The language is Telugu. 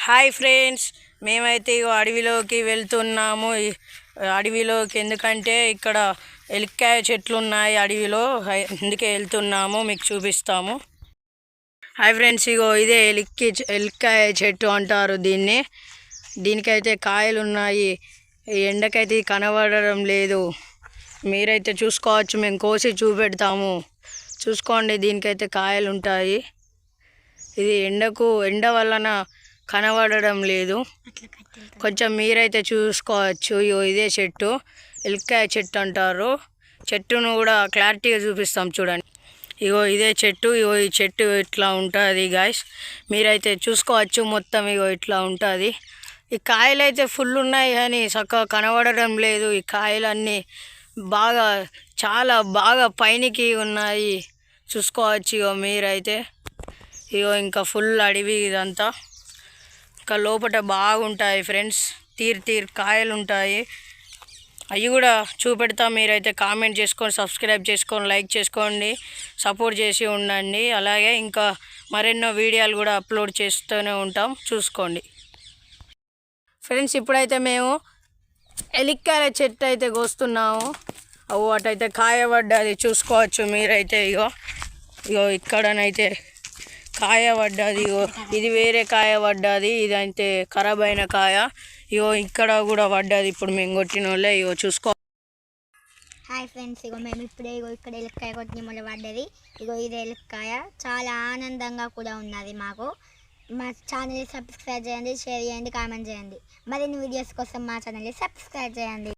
హాయ్ ఫ్రెండ్స్, మేమైతే అడవిలోకి వెళ్తున్నాము. అడవిలోకి ఎందుకంటే ఇక్కడ ఎలిక్కాయ చెట్లు ఉన్నాయి అడవిలో, అందుకే వెళ్తున్నాము. మీకు చూపిస్తాము. హాయ్ ఫ్రెండ్స్, ఇదే ఎలిక్కాయ చెట్టు అంటారు దీన్ని. దీనికైతే కాయలు ఉన్నాయి. ఎండకైతే కనబడడం లేదు. మీరైతే చూసుకోవచ్చు, మేము కోసి చూపెడతాము. చూసుకోండి, దీనికైతే కాయలు ఉంటాయి. ఇది ఎండ వలన కనబడడం లేదు. కొంచెం మీరైతే చూసుకోవచ్చు. ఇదే చెట్టు, ఎలిక్కాయ చెట్టు అంటారు. చెట్టును కూడా క్లారిటీగా చూపిస్తాం చూడండి. ఇదే చెట్టు. ఈ చెట్టు ఇట్లా ఉంటుంది గాయ్స్, మీరైతే చూసుకోవచ్చు. మొత్తం ఇట్లా ఉంటుంది. ఈ కాయలు అయితే ఫుల్ ఉన్నాయి కానీ చక్కగా కనబడడం లేదు. ఈ కాయలన్నీ చాలా బాగా పైనకి ఉన్నాయి. చూసుకోవచ్చు మీరైతే. ఇంకా ఫుల్ అడవి ఇదంతా. ఇంకా లోపల బాగుంటాయి ఫ్రెండ్స్, తీరు కాయలు ఉంటాయి. అవి కూడా చూపెడతా. మీరైతే కామెంట్ చేసుకొని, సబ్స్క్రైబ్ చేసుకొని, లైక్ చేసుకోండి, సపోర్ట్ చేసి ఉండండి. అలాగే ఇంకా మరెన్నో వీడియోలు కూడా అప్లోడ్ చేస్తూనే ఉంటాం, చూసుకోండి ఫ్రెండ్స్. ఇప్పుడైతే మేము ఎలిక్కాయ చెట్టు అయితే కోస్తున్నాము. అటైతే కాయ పడ్డది, చూసుకోవచ్చు మీరైతే. ఇక్కడనైతే కాయ పడ్డది. ఇది వేరే కాయ పడ్డది, ఇదైతే ఖరాబ్ అయిన కాయ. ఇక్కడ కూడా పడ్డది. ఇప్పుడు మేము కొట్టిన వాళ్ళే. చూసుకో. హాయ్ ఫ్రెండ్స్, మేము ఇప్పుడే ఇక్కడ ఎలిక్కాయ కొట్టిన మొదలు పడ్డది. ఇదే ఎలిక్కాయ. చాలా ఆనందంగా కూడా ఉన్నది మాకు. మా ఛానల్ని సబ్స్క్రైబ్ చేయండి, షేర్ చేయండి, కామెంట్ చేయండి. మరిన్ని వీడియోస్ కోసం మా ఛానల్ని సబ్స్క్రైబ్ చేయండి.